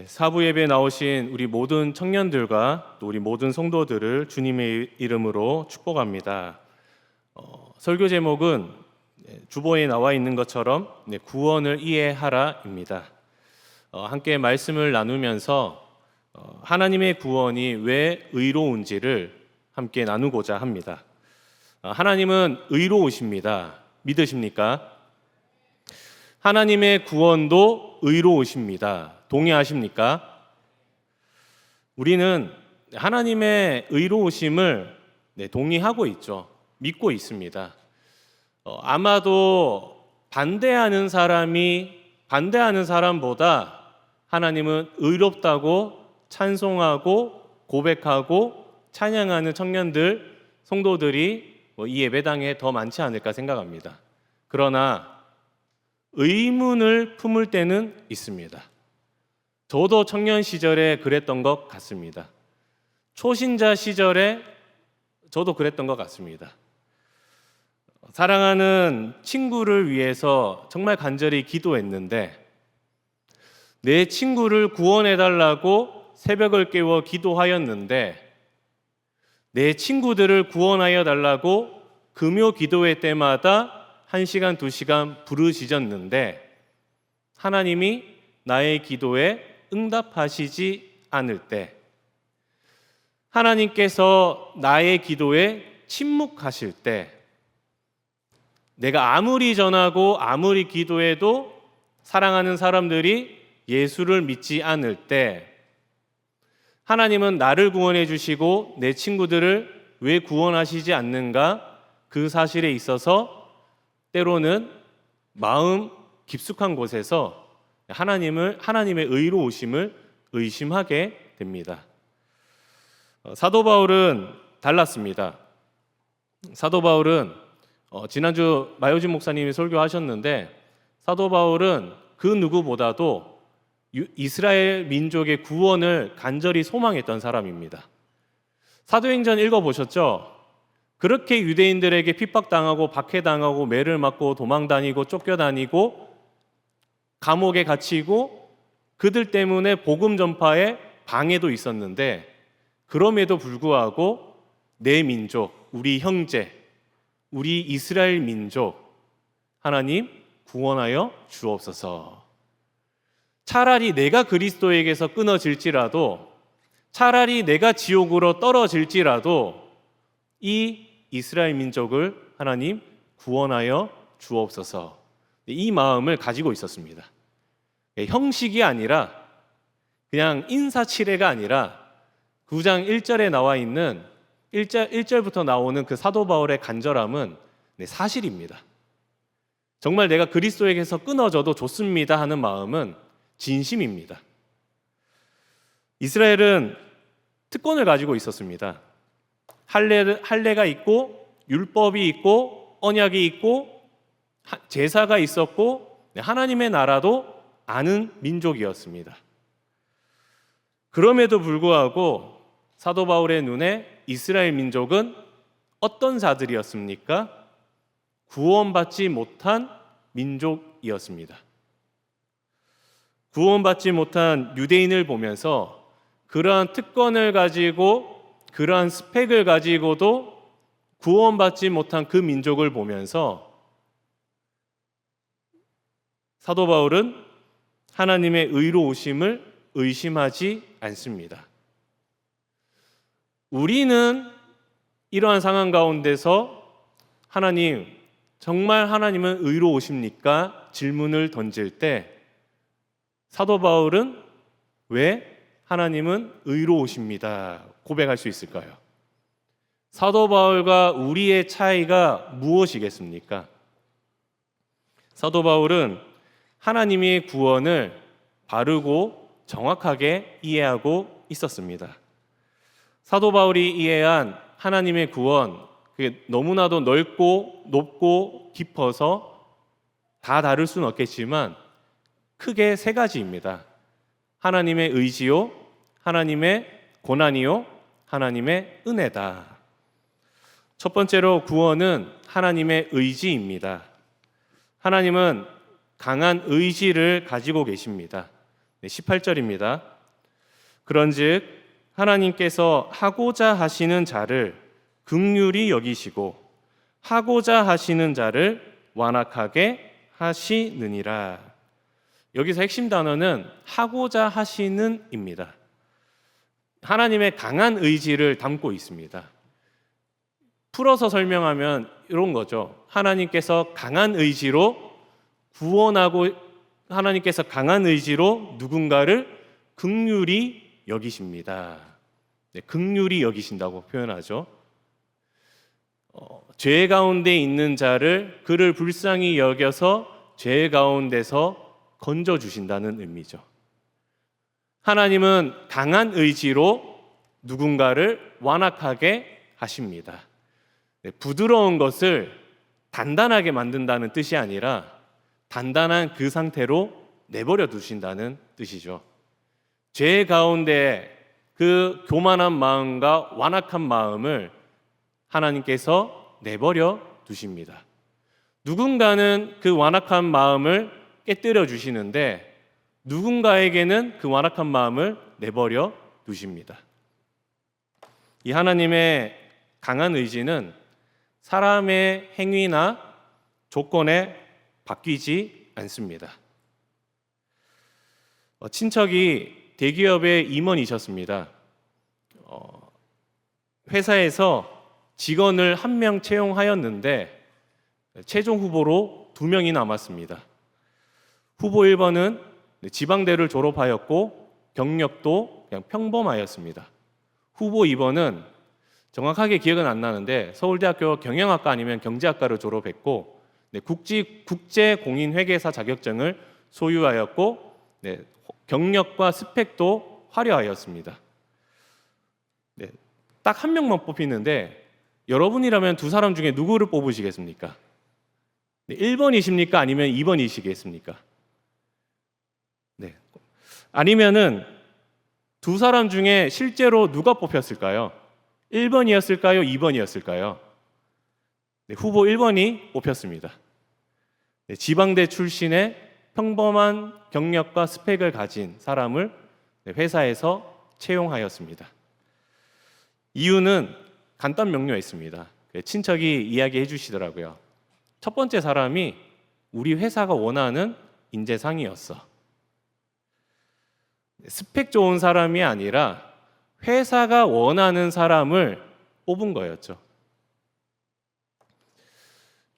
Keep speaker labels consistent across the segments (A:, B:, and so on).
A: 사부 예배에 나오신 우리 모든 청년들과 또 우리 모든 성도들을 주님의 이름으로 축복합니다. 설교 제목은 주보에 나와 있는 것처럼 구원을 이해하라입니다. 함께 말씀을 나누면서 하나님의 구원이 왜 의로운지를 함께 나누고자 합니다. 하나님은 의로우십니다. 믿으십니까? 하나님의 구원도 의로우십니다. 동의하십니까? 우리는 하나님의 의로우심을 동의하고 있죠. 믿고 있습니다. 아마도 반대하는 사람보다 하나님은 의롭다고 찬송하고 고백하고 찬양하는 청년들, 성도들이 이 예배당에 더 많지 않을까 생각합니다. 그러나 의문을 품을 때는 있습니다. 저도 청년 시절에 그랬던 것 같습니다. 초신자 시절에 저도 그랬던 것 같습니다. 사랑하는 친구를 위해서 정말 간절히 기도했는데 내 친구를 구원해달라고 새벽을 깨워 기도하였는데 내 친구들을 구원하여 달라고 금요 기도회 때마다 1시간, 2시간 부르짖었는데 하나님이 나의 기도에 응답하시지 않을 때, 하나님께서 나의 기도에 침묵하실 때, 내가 아무리 전하고 아무리 기도해도 사랑하는 사람들이 예수를 믿지 않을 때 하나님은 나를 구원해 주시고 내 친구들을 왜 구원하시지 않는가? 그 사실에 있어서 때로는 마음 깊숙한 곳에서 하나님의 의로우심을 의심하게 됩니다. 사도 바울은 달랐습니다. 사도 바울은 지난주 마요진 목사님이 설교하셨는데 사도 바울은 그 누구보다도 이스라엘 민족의 구원을 간절히 소망했던 사람입니다. 사도행전 읽어보셨죠? 그렇게 유대인들에게 핍박당하고 박해당하고 매를 맞고 도망다니고 쫓겨다니고 감옥에 갇히고 그들 때문에 복음 전파에 방해도 있었는데 그럼에도 불구하고 내 민족, 우리 형제, 우리 이스라엘 민족 하나님 구원하여 주옵소서. 차라리 내가 그리스도에게서 끊어질지라도 차라리 내가 지옥으로 떨어질지라도 이 이스라엘 민족을 하나님 구원하여 주옵소서. 이 마음을 가지고 있었습니다. 형식이 아니라 그냥 인사치레가 아니라 9장 1절에 나와 있는 1절부터 나오는 그 사도 바울의 간절함은 사실입니다. 정말 내가 그리스도에게서 끊어져도 좋습니다 하는 마음은 진심입니다. 이스라엘은 특권을 가지고 있었습니다. 할례가 있고 율법이 있고 언약이 있고 제사가 있었고 하나님의 나라도 아는 민족이었습니다. 그럼에도 불구하고 사도 바울의 눈에 이스라엘 민족은 어떤 자들이었습니까? 구원받지 못한 민족이었습니다. 구원받지 못한 유대인을 보면서 그러한 특권을 가지고 그러한 스펙을 가지고도 구원받지 못한 그 민족을 보면서 사도 바울은 하나님의 의로우심을 의심하지 않습니다. 우리는 이러한 상황 가운데서 하나님, 정말 하나님은 의로우십니까? 질문을 던질 때 사도 바울은 왜 하나님은 의로우십니다 고백할 수 있을까요? 사도 바울과 우리의 차이가 무엇이겠습니까? 사도 바울은 하나님의 구원을 바르고 정확하게 이해하고 있었습니다. 사도 바울이 이해한 하나님의 구원, 그게 너무나도 넓고 높고 깊어서 다 다룰 수는 없겠지만 크게 세 가지입니다. 하나님의 의지요, 하나님의 고난이요, 하나님의 은혜다. 첫 번째로 구원은 하나님의 의지입니다. 하나님은 강한 의지를 가지고 계십니다. 18절입니다. 그런즉 하나님께서 하고자 하시는 자를 긍휼히 여기시고 하고자 하시는 자를 완악하게 하시느니라. 여기서 핵심 단어는 하고자 하시는입니다. 하나님의 강한 의지를 담고 있습니다. 풀어서 설명하면 이런 거죠. 하나님께서 강한 의지로 구원하고 하나님께서 강한 의지로 누군가를 긍휼히 여기십니다. 긍휼히 여기신다고 표현하죠. 죄 가운데 있는 자를 그를 불쌍히 여겨서 죄 가운데서 건져 주신다는 의미죠. 하나님은 강한 의지로 누군가를 완악하게 하십니다. 부드러운 것을 단단하게 만든다는 뜻이 아니라 단단한 그 상태로 내버려 두신다는 뜻이죠. 죄 가운데 그 교만한 마음과 완악한 마음을 하나님께서 내버려 두십니다. 누군가는 그 완악한 마음을 깨뜨려 주시는데 누군가에게는 그 완악한 마음을 내버려 두십니다. 이 하나님의 강한 의지는 사람의 행위나 조건에 바뀌지 않습니다. 친척이 대기업의 임원이셨습니다. 회사에서 직원을 1명 채용하였는데 최종 후보로 2명이 남았습니다. 후보 1번은 지방대를 졸업하였고 경력도 그냥 평범하였습니다. 후보 2번은 정확하게 기억은 안 나는데 서울대학교 경영학과 아니면 경제학과를 졸업했고 국제공인회계사 자격증을 소유하였고 경력과 스펙도 화려하였습니다. 딱 1명만 뽑히는데 여러분이라면 두 사람 중에 누구를 뽑으시겠습니까? 1번이십니까? 아니면 2번이시겠습니까? 아니면은 두 사람 중에 실제로 누가 뽑혔을까요? 1번이었을까요? 2번이었을까요? 후보 1번이 뽑혔습니다. 지방대 출신의 평범한 경력과 스펙을 가진 사람을 회사에서 채용하였습니다. 이유는 간단 명료했습니다. 친척이 이야기해 주시더라고요. 첫 번째 사람이 우리 회사가 원하는 인재상이었어. 스펙 좋은 사람이 아니라 회사가 원하는 사람을 뽑은 거였죠.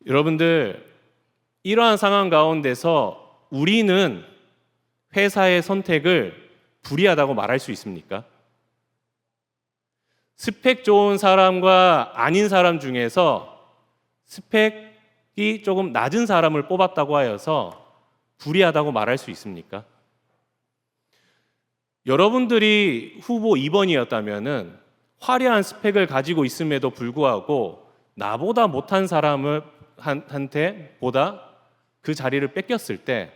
A: 여러분들, 이러한 상황 가운데서 우리는 회사의 선택을 불이하다고 말할 수 있습니까? 스펙 좋은 사람과 아닌 사람 중에서 스펙이 조금 낮은 사람을 뽑았다고 하여서 불이하다고 말할 수 있습니까? 여러분들이 후보 2번이었다면은 화려한 스펙을 가지고 있음에도 불구하고 나보다 못한 사람한테 보다 그 자리를 뺏겼을 때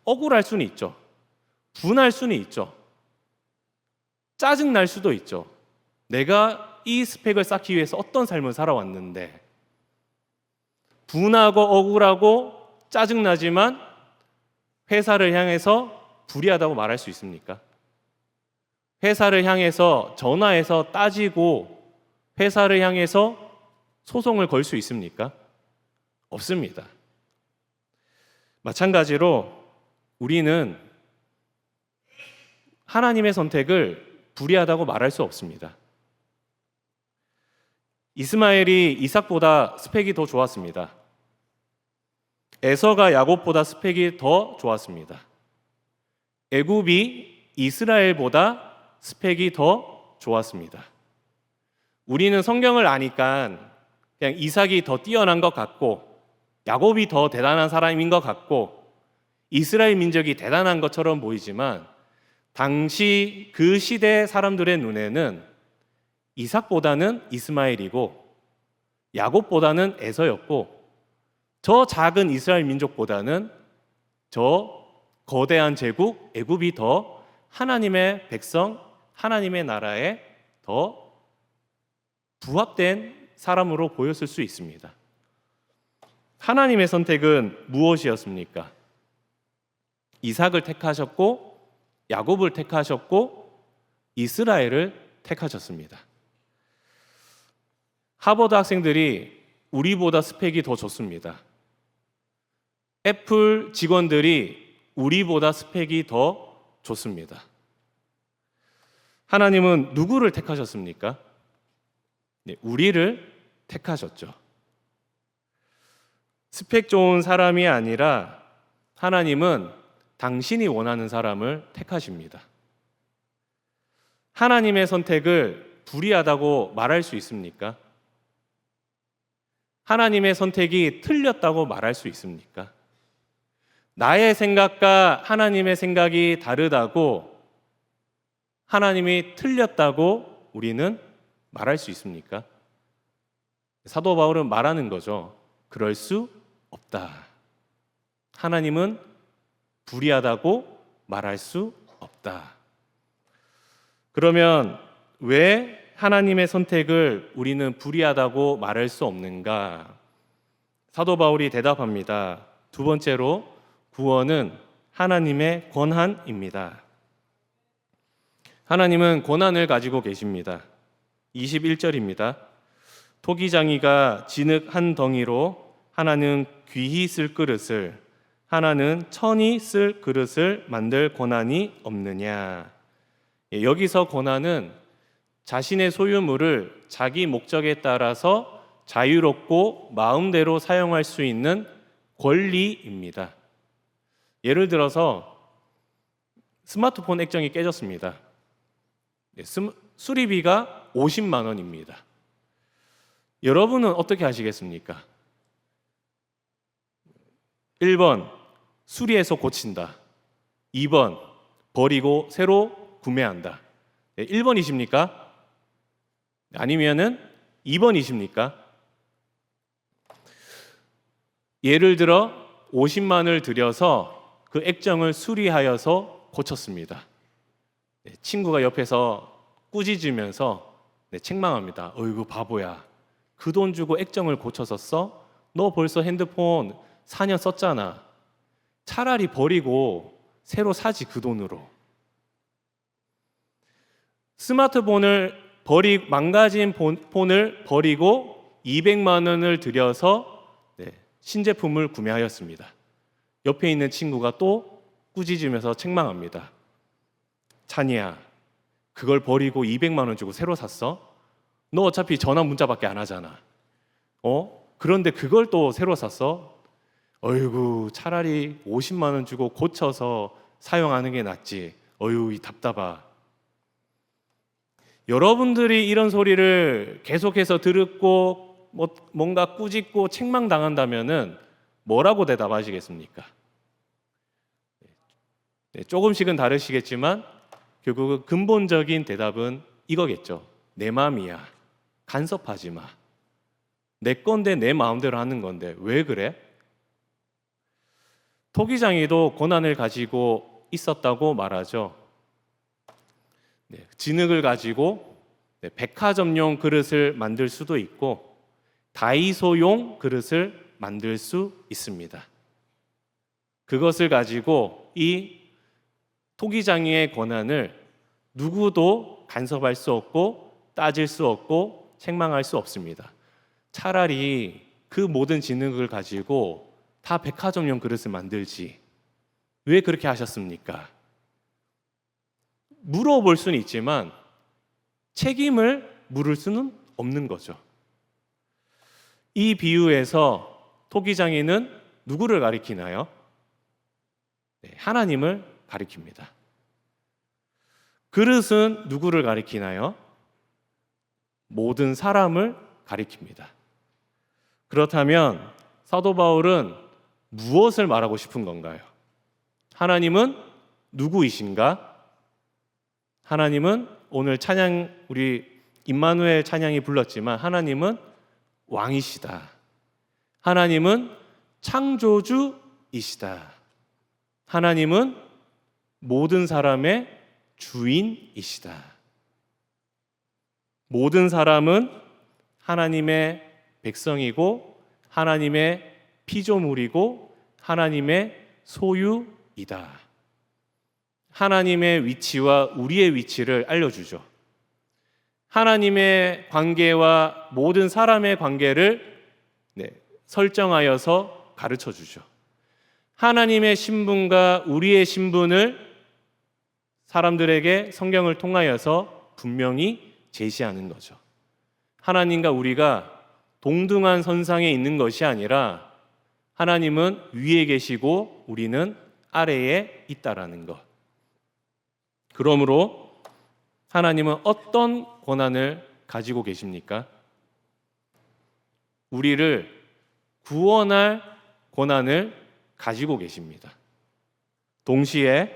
A: 억울할 수는 있죠. 분할 수는 있죠. 짜증 날 수도 있죠. 내가 이 스펙을 쌓기 위해서 어떤 삶을 살아왔는데 분하고 억울하고 짜증나지만 회사를 향해서 불이하다고 말할 수 있습니까? 회사를 향해서 전화해서 따지고 회사를 향해서 소송을 걸 수 있습니까? 없습니다. 마찬가지로 우리는 하나님의 선택을 불이하다고 말할 수 없습니다. 이스마엘이 이삭보다 스펙이 더 좋았습니다. 에서가 야곱보다 스펙이 더 좋았습니다. 애굽이 이스라엘보다 스펙이 더 좋았습니다. 우리는 성경을 아니까 그냥 이삭이 더 뛰어난 것 같고 야곱이 더 대단한 사람인 것 같고 이스라엘 민족이 대단한 것처럼 보이지만 당시 그 시대 사람들의 눈에는 이삭보다는 이스마엘이고 야곱보다는 에서였고 저 작은 이스라엘 민족보다는 저 거대한 제국 애굽이 더 하나님의 백성, 하나님의 나라에 더 부합된 사람으로 보였을 수 있습니다. 하나님의 선택은 무엇이었습니까? 이삭을 택하셨고 야곱을 택하셨고 이스라엘을 택하셨습니다. 하버드 학생들이 우리보다 스펙이 더 좋습니다. 애플 직원들이 우리보다 스펙이 더 좋습니다. 하나님은 누구를 택하셨습니까? 네, 우리를 택하셨죠. 스펙 좋은 사람이 아니라 하나님은 당신이 원하는 사람을 택하십니다. 하나님의 선택을 불의하다고 말할 수 있습니까? 하나님의 선택이 틀렸다고 말할 수 있습니까? 나의 생각과 하나님의 생각이 다르다고 하나님이 틀렸다고 우리는 말할 수 있습니까? 사도 바울은 말하는 거죠. 그럴 수 없다. 하나님은 불의하다고 말할 수 없다. 그러면 왜 하나님의 선택을 우리는 불의하다고 말할 수 없는가? 사도 바울이 대답합니다. 두 번째로 구원은 하나님의 권한입니다. 하나님은 권한을 가지고 계십니다. 21절입니다. 토기장이가 진흙 한 덩이로 하나는 귀히 쓸 그릇을 하나는 천히 쓸 그릇을 만들 권한이 없느냐. 여기서 권한은 자신의 소유물을 자기 목적에 따라서 자유롭고 마음대로 사용할 수 있는 권리입니다. 예를 들어서 스마트폰 액정이 깨졌습니다. 수리비가 50만 원입니다. 여러분은 어떻게 하시겠습니까? 1번 수리해서 고친다. 2번 버리고 새로 구매한다. 1번이십니까? 아니면은 2번이십니까? 예를 들어 50만을 들여서 그 액정을 수리하여서 고쳤습니다. 친구가 옆에서 꾸짖으면서 책망합니다. 어이구 바보야. 그 돈 주고 액정을 고쳐서 써? 너 벌써 핸드폰 4년 썼잖아. 차라리 버리고 새로 사지 그 돈으로. 스마트폰을 망가진 폰을 버리고 200만 원을 들여서 신제품을 구매하였습니다. 옆에 있는 친구가 또 꾸짖으면서 책망합니다. 찬이야, 그걸 버리고 200만 원 주고 새로 샀어? 너 어차피 전화 문자밖에 안 하잖아. 그런데 그걸 또 새로 샀어? 어이구, 차라리 50만 원 주고 고쳐서 사용하는 게 낫지. 어휴, 이 답답하. 여러분들이 이런 소리를 계속해서 듣고 뭔가 꾸짖고 책망당한다면은 뭐라고 대답하시겠습니까? 조금씩은 다르시겠지만 결국은 근본적인 대답은 이거겠죠. 내 마음이야. 간섭하지 마. 내 건데 내 마음대로 하는 건데 왜 그래? 토기장이도 권한을 가지고 있었다고 말하죠. 진흙을 가지고 백화점용 그릇을 만들 수도 있고 다이소용 그릇을 만들 수 있습니다. 그것을 가지고 이 토기장이의 권한을 누구도 간섭할 수 없고 따질 수 없고 책망할 수 없습니다. 차라리 그 모든 진흙을 가지고 다 백화점용 그릇을 만들지. 왜 그렇게 하셨습니까? 물어볼 수는 있지만 책임을 물을 수는 없는 거죠. 이 비유에서 토기장이는 누구를 가리키나요? 하나님을 가리킵니다. 그릇은 누구를 가리키나요? 모든 사람을 가리킵니다. 그렇다면 사도 바울은 무엇을 말하고 싶은 건가요? 하나님은 누구이신가? 하나님은 오늘 찬양, 우리 임마누엘 찬양이 불렀지만 하나님은 왕이시다. 하나님은 창조주이시다. 하나님은 모든 사람의 주인이시다. 모든 사람은 하나님의 백성이고 하나님의 피조물이고 하나님의 소유이다. 하나님의 위치와 우리의 위치를 알려주죠. 하나님의 관계와 모든 사람의 관계를 설정하여서 가르쳐 주죠. 하나님의 신분과 우리의 신분을 사람들에게 성경을 통하여서 분명히 제시하는 거죠. 하나님과 우리가 동등한 선상에 있는 것이 아니라 하나님은 위에 계시고 우리는 아래에 있다라는 것. 그러므로 하나님은 어떤 권한을 가지고 계십니까? 우리를 구원할 권한을 가지고 계십니다. 동시에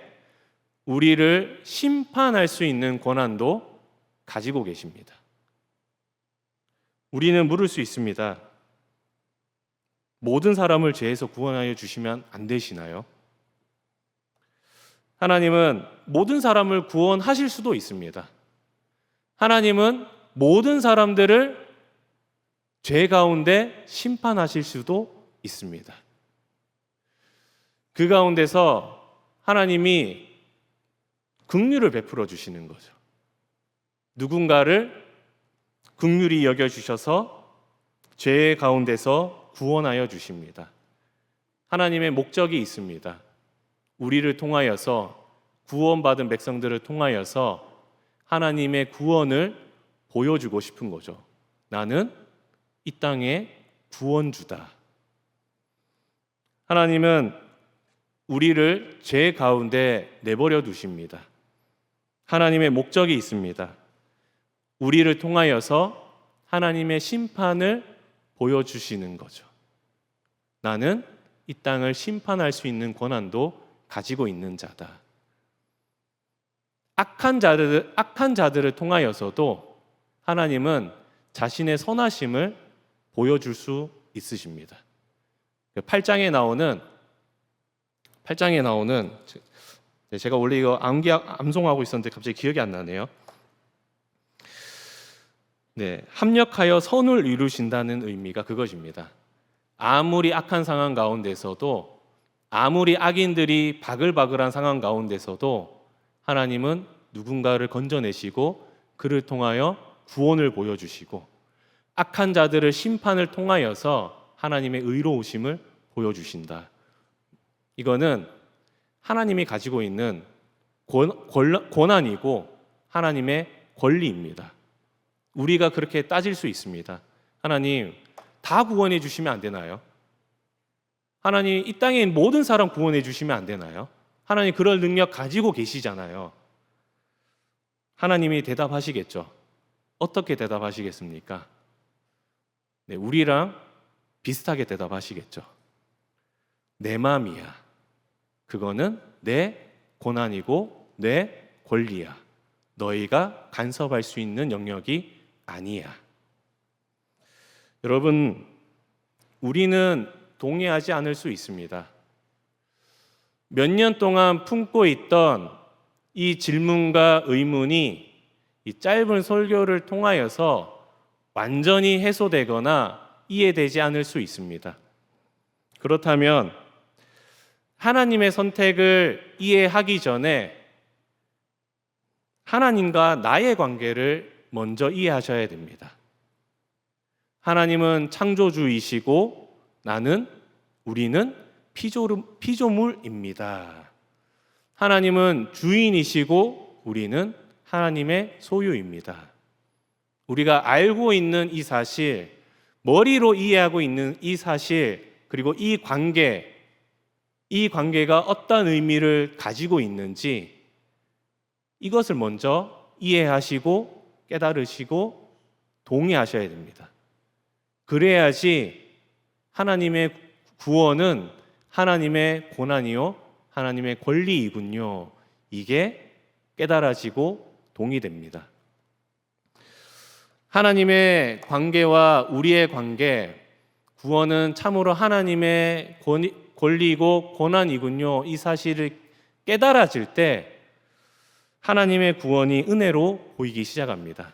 A: 우리를 심판할 수 있는 권한도 가지고 계십니다. 우리는 물을 수 있습니다. 모든 사람을 죄에서 구원하여 주시면 안 되시나요? 하나님은 모든 사람을 구원하실 수도 있습니다. 하나님은 모든 사람들을 죄 가운데 심판하실 수도 있습니다. 그 가운데서 하나님이 긍휼을 베풀어 주시는 거죠. 누군가를 긍휼히 여겨 주셔서 죄 가운데서 구원하여 주십니다. 하나님의 목적이 있습니다. 우리를 통하여서 구원받은 백성들을 통하여서 하나님의 구원을 보여주고 싶은 거죠. 나는 이 땅의 구원주다. 하나님은 우리를 죄 가운데 내버려 두십니다. 하나님의 목적이 있습니다. 우리를 통하여서 하나님의 심판을 보여주시는 거죠. 나는 이 땅을 심판할 수 있는 권한도 가지고 있는 자다. 악한 자들을 통하여서도 하나님은 자신의 선하심을 보여줄 수 있으십니다. 8장에 나오는 제가 원래 이거 암송하고 있었는데 갑자기 기억이 안 나네요. 합력하여 선을 이루신다는 의미가 그것입니다. 아무리 악한 상황 가운데서도, 아무리 악인들이 바글바글한 상황 가운데서도 하나님은 누군가를 건져내시고 그를 통하여 구원을 보여주시고 악한 자들을 심판을 통하여서 하나님의 의로우심을 보여주신다. 이거는 하나님이 가지고 있는 권한이고 하나님의 권리입니다. 우리가 그렇게 따질 수 있습니다. 하나님, 다 구원해 주시면 안 되나요? 하나님, 이 땅에 있는 모든 사람 구원해 주시면 안 되나요? 하나님, 그럴 능력 가지고 계시잖아요. 하나님이 대답하시겠죠. 어떻게 대답하시겠습니까? 우리랑 비슷하게 대답하시겠죠. 내 마음이야. 그거는 내 권한이고 내 권리야. 너희가 간섭할 수 있는 영역이 아니야. 여러분, 우리는 동의하지 않을 수 있습니다. 몇 년 동안 품고 있던 이 질문과 의문이 이 짧은 설교를 통하여서 완전히 해소되거나 이해되지 않을 수 있습니다. 그렇다면 하나님의 선택을 이해하기 전에 하나님과 나의 관계를 먼저 이해하셔야 됩니다. 하나님은 창조주이시고 우리는 피조물입니다. 하나님은 주인이시고 우리는 하나님의 소유입니다. 우리가 알고 있는 이 사실, 머리로 이해하고 있는 이 사실, 그리고 이 관계가 어떤 의미를 가지고 있는지 이것을 먼저 이해하시고 깨달으시고 동의하셔야 됩니다. 그래야지 하나님의 구원은 하나님의 고난이요 하나님의 권리이군요. 이게 깨달아지고 동의됩니다. 하나님의 관계와 우리의 관계, 구원은 참으로 하나님의 권리이고 고난이군요. 이 사실을 깨달아질 때 하나님의 구원이 은혜로 보이기 시작합니다.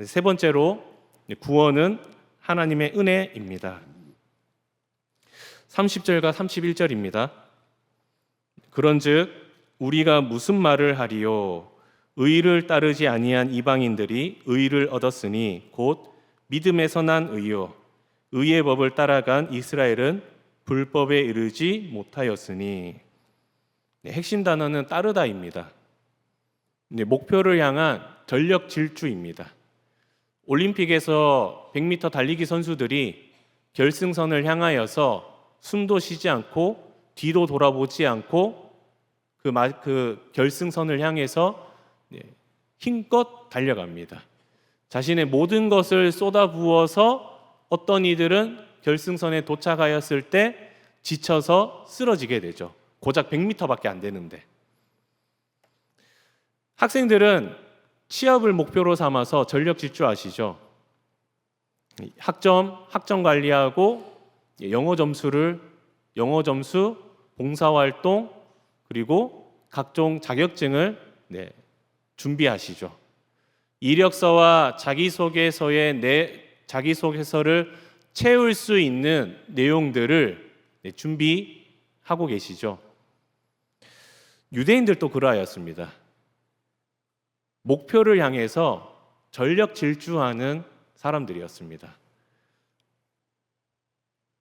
A: 세 번째로 구원은 하나님의 은혜입니다. 30절과 31절입니다. 그런즉 우리가 무슨 말을 하리요? 의를 따르지 아니한 이방인들이 의를 얻었으니 곧 믿음에서 난 의요. 의의 법을 따라간 이스라엘은 불법에 이르지 못하였으니. 네, 핵심 단어는 따르다입니다. 네, 목표를 향한 전력 질주입니다. 올림픽에서 100m 달리기 선수들이 결승선을 향하여서 숨도 쉬지 않고 뒤도 돌아보지 않고 그 결승선을 향해서 힘껏 달려갑니다. 자신의 모든 것을 쏟아부어서 어떤 이들은 결승선에 도착하였을 때 지쳐서 쓰러지게 되죠. 고작 100m밖에 안 되는데. 학생들은 취업을 목표로 삼아서 전력 질주하시죠. 학점 관리하고 영어 점수, 봉사활동, 그리고 각종 자격증을 준비하시죠. 이력서와 자기소개서를 채울 수 있는 내용들을 준비하고 계시죠. 유대인들도 그러하였습니다. 목표를 향해서 전력 질주하는 사람들이었습니다.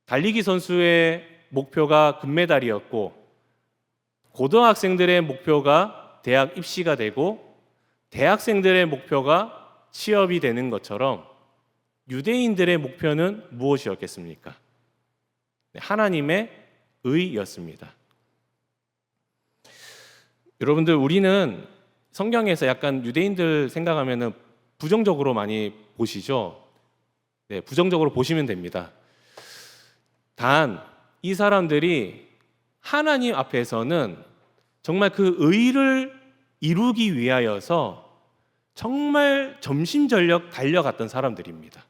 A: 달리기 선수의 목표가 금메달이었고, 고등학생들의 목표가 대학 입시가 되고, 대학생들의 목표가 취업이 되는 것처럼 유대인들의 목표는 무엇이었겠습니까? 하나님의 의였습니다. 여러분들, 우리는 성경에서 약간 유대인들 생각하면 부정적으로 많이 보시죠. 네, 부정적으로 보시면 됩니다. 단, 이 사람들이 하나님 앞에서는 정말 그 의를 이루기 위하여서 정말 점심전력 달려갔던 사람들입니다.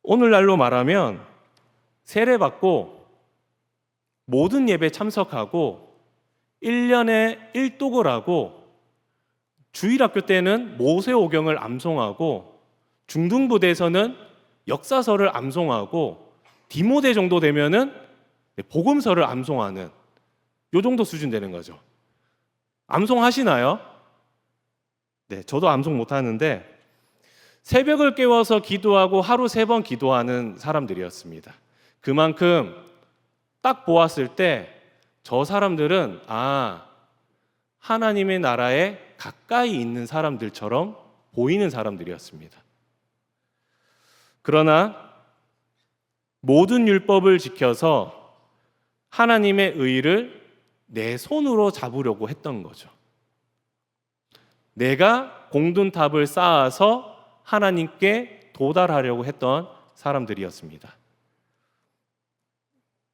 A: 오늘날로 말하면 세례받고 모든 예배 참석하고 1년에 1독을 하고 주일학교 때는 모세오경을 암송하고 중등부대에서는 역사서를 암송하고 디모데 정도 되면은 복음서를 암송하는 요 정도 수준 되는 거죠. 암송하시나요? 네, 저도 암송 못하는데 새벽을 깨워서 기도하고 하루 3번 기도하는 사람들이었습니다. 그만큼 딱 보았을 때 저 사람들은 하나님의 나라에 가까이 있는 사람들처럼 보이는 사람들이었습니다. 그러나 모든 율법을 지켜서 하나님의 의를 내 손으로 잡으려고 했던 거죠. 내가 공든탑을 쌓아서 하나님께 도달하려고 했던 사람들이었습니다.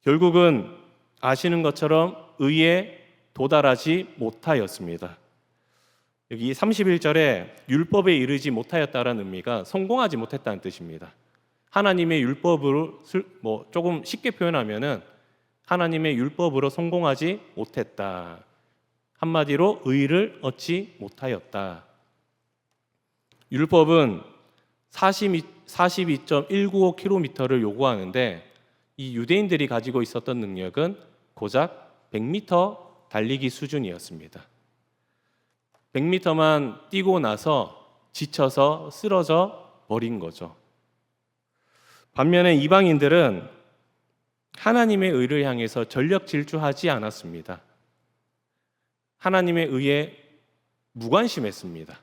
A: 결국은 아시는 것처럼 의에 도달하지 못하였습니다. 여기 31절에 율법에 이르지 못하였다라는 의미가 성공하지 못했다는 뜻입니다. 하나님의 율법으로 조금 쉽게 표현하면은 하나님의 율법으로 성공하지 못했다. 한마디로 의를 얻지 못하였다. 율법은 42.195km를 요구하는데 이 유대인들이 가지고 있었던 능력은 고작 100m 달리기 수준이었습니다. 100m만 뛰고 나서 지쳐서 쓰러져 버린 거죠. 반면에 이방인들은 하나님의 의를 향해서 전력 질주하지 않았습니다. 하나님의 의에 무관심했습니다.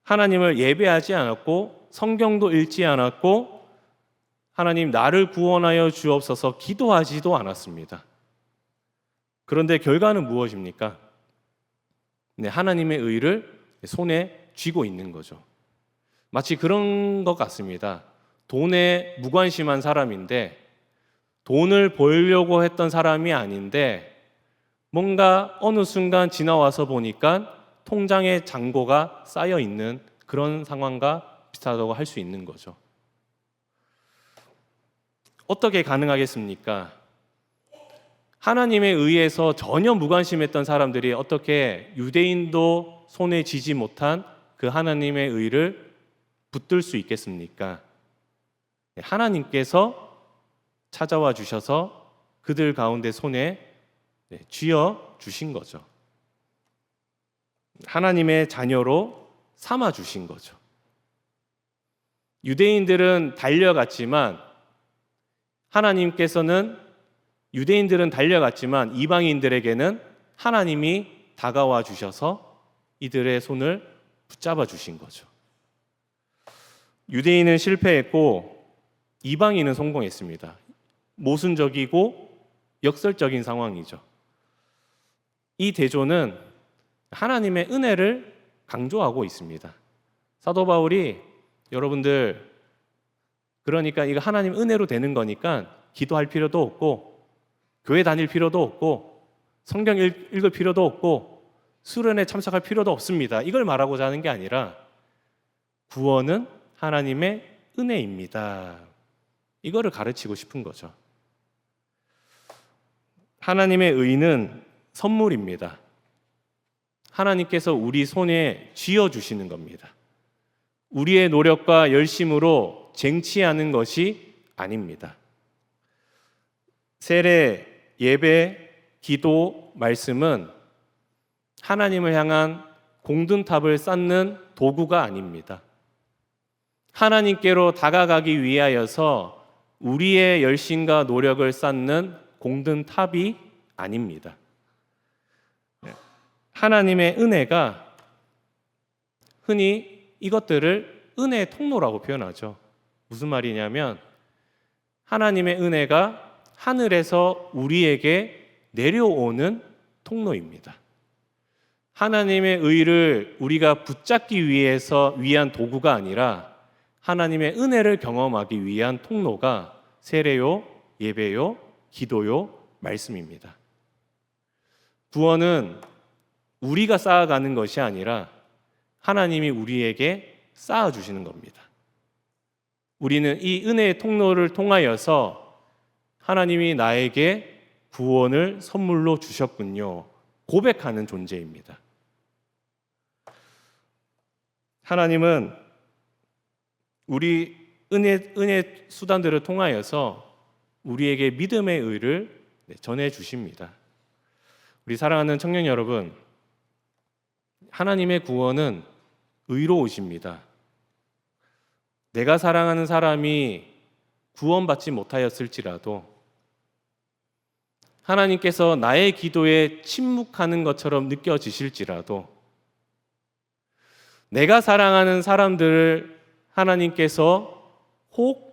A: 하나님을 예배하지 않았고 성경도 읽지 않았고 하나님 나를 구원하여 주옵소서 기도하지도 않았습니다. 그런데 결과는 무엇입니까? 하나님의 의를 손에 쥐고 있는 거죠. 마치 그런 것 같습니다. 돈에 무관심한 사람인데 돈을 벌려고 했던 사람이 아닌데 뭔가 어느 순간 지나와서 보니까 통장에 잔고가 쌓여 있는 그런 상황과 비슷하다고 할 수 있는 거죠. 어떻게 가능하겠습니까? 하나님에 의해서 전혀 무관심했던 사람들이 어떻게 유대인도 손에 쥐지 못한 그 하나님의 의를 붙들 수 있겠습니까? 하나님께서 찾아와 주셔서 그들 가운데 손에 쥐어 주신 거죠. 하나님의 자녀로 삼아 주신 거죠. 유대인들은 달려갔지만 유대인들은 달려갔지만 이방인들에게는 하나님이 다가와 주셔서 이들의 손을 붙잡아 주신 거죠. 유대인은 실패했고 이방인은 성공했습니다. 모순적이고 역설적인 상황이죠. 이 대조는 하나님의 은혜를 강조하고 있습니다. 사도 바울이 여러분들 그러니까 이거 하나님 은혜로 되는 거니까 기도할 필요도 없고 교회 다닐 필요도 없고 성경 읽을 필요도 없고 수련회 참석할 필요도 없습니다. 이걸 말하고자 하는 게 아니라 구원은 하나님의 은혜입니다. 이거를 가르치고 싶은 거죠. 하나님의 의는 선물입니다. 하나님께서 우리 손에 쥐어주시는 겁니다. 우리의 노력과 열심으로 쟁취하는 것이 아닙니다. 세례, 예배, 기도, 말씀은 하나님을 향한 공든탑을 쌓는 도구가 아닙니다. 하나님께로 다가가기 위하여서 우리의 열심과 노력을 쌓는 공든탑이 아닙니다. 하나님의 은혜가 흔히 이것들을 은혜의 통로라고 표현하죠. 무슨 말이냐면 하나님의 은혜가 하늘에서 우리에게 내려오는 통로입니다. 하나님의 의를 우리가 붙잡기 위한 도구가 아니라 하나님의 은혜를 경험하기 위한 통로가 세례요, 예배요, 기도요, 말씀입니다. 구원은 우리가 쌓아가는 것이 아니라 하나님이 우리에게 쌓아주시는 겁니다. 우리는 이 은혜의 통로를 통하여서 하나님이 나에게 구원을 선물로 주셨군요. 고백하는 존재입니다. 하나님은 우리 은혜 수단들을 통하여서 우리에게 믿음의 의를 전해 주십니다. 우리 사랑하는 청년 여러분, 하나님의 구원은 의로우십니다. 내가 사랑하는 사람이 구원받지 못하였을지라도 하나님께서 나의 기도에 침묵하는 것처럼 느껴지실지라도 내가 사랑하는 사람들을 하나님께서 혹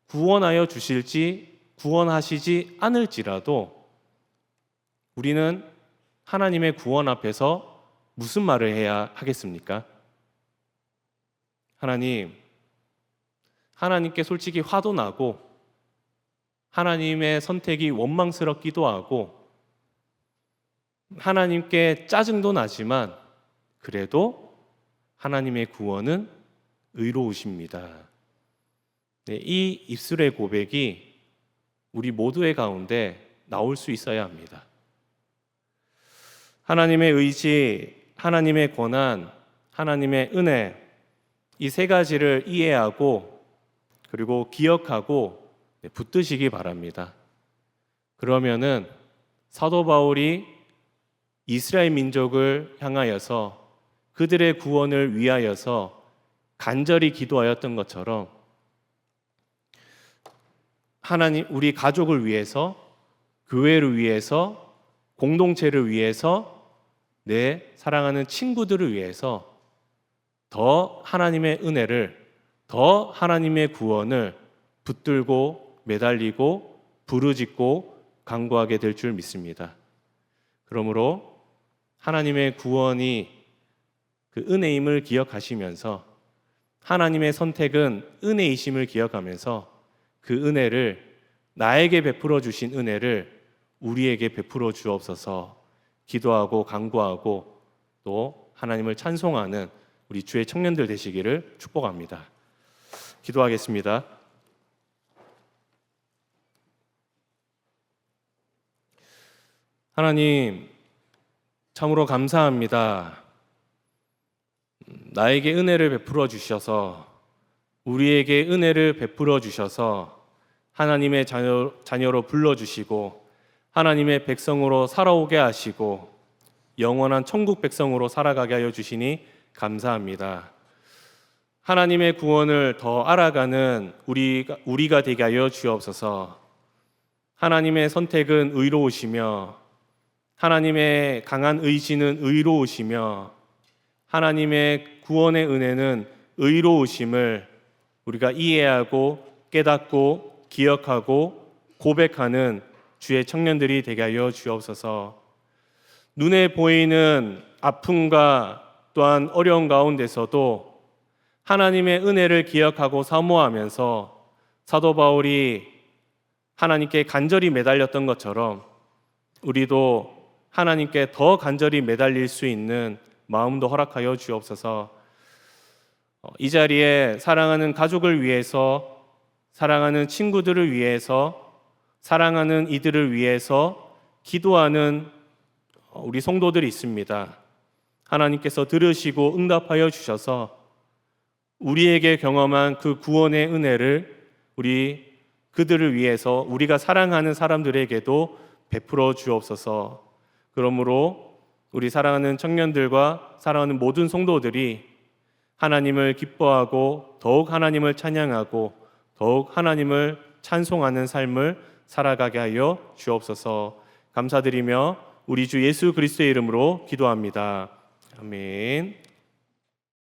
A: 구원하여 주실지 구원하시지 않을지라도 우리는 하나님의 구원 앞에서 무슨 말을 해야 하겠습니까? 하나님께 솔직히 화도 나고 하나님의 선택이 원망스럽기도 하고 하나님께 짜증도 나지만 그래도 하나님의 구원은 의로우십니다. 이 입술의 고백이 우리 모두의 가운데 나올 수 있어야 합니다. 하나님의 의지, 하나님의 권한, 하나님의 은혜 이 세 가지를 이해하고 그리고 기억하고 붙드시기 바랍니다. 그러면은 사도 바울이 이스라엘 민족을 향하여서 그들의 구원을 위하여서 간절히 기도하였던 것처럼 하나님 우리 가족을 위해서 교회를 위해서 공동체를 위해서 내 사랑하는 친구들을 위해서 더 하나님의 은혜를 더 하나님의 구원을 붙들고 매달리고 부르짖고 간구하게 될 줄 믿습니다. 그러므로 하나님의 구원이 그 은혜임을 기억하시면서 하나님의 선택은 은혜이심을 기억하면서 그 은혜를 나에게 베풀어 주신 은혜를 우리에게 베풀어 주옵소서 기도하고 간구하고 또 하나님을 찬송하는 우리 주의 청년들 되시기를 축복합니다. 기도하겠습니다. 하나님, 참으로 감사합니다. 나에게 은혜를 베풀어 주셔서 우리에게 은혜를 베풀어 주셔서 하나님의 자녀로 불러주시고 하나님의 백성으로 살아오게 하시고 영원한 천국 백성으로 살아가게 하여 주시니 감사합니다. 하나님의 구원을 더 알아가는 우리가 되게 하여 주옵소서. 하나님의 선택은 의로우시며 하나님의 강한 의지는 의로우시며 하나님의 구원의 은혜는 의로우심을 우리가 이해하고 깨닫고 기억하고 고백하는 주의 청년들이 되게 하여 주옵소서. 눈에 보이는 아픔과 또한 어려운 가운데서도 하나님의 은혜를 기억하고 사모하면서 사도 바울이 하나님께 간절히 매달렸던 것처럼 우리도 하나님께 더 간절히 매달릴 수 있는 마음도 허락하여 주옵소서. 이 자리에 사랑하는 가족을 위해서, 사랑하는 친구들을 위해서, 사랑하는 이들을 위해서 기도하는 우리 성도들이 있습니다. 하나님께서 들으시고 응답하여 주셔서 우리에게 경험한 그 구원의 은혜를 그들을 위해서 우리가 사랑하는 사람들에게도 베풀어 주옵소서. 그러므로 우리 사랑하는 청년들과 사랑하는 모든 성도들이 하나님을 기뻐하고 더욱 하나님을 찬양하고 더욱 하나님을 찬송하는 삶을 살아가게 하여 주옵소서. 감사드리며 우리 주 예수 그리스도의 이름으로 기도합니다. 아멘.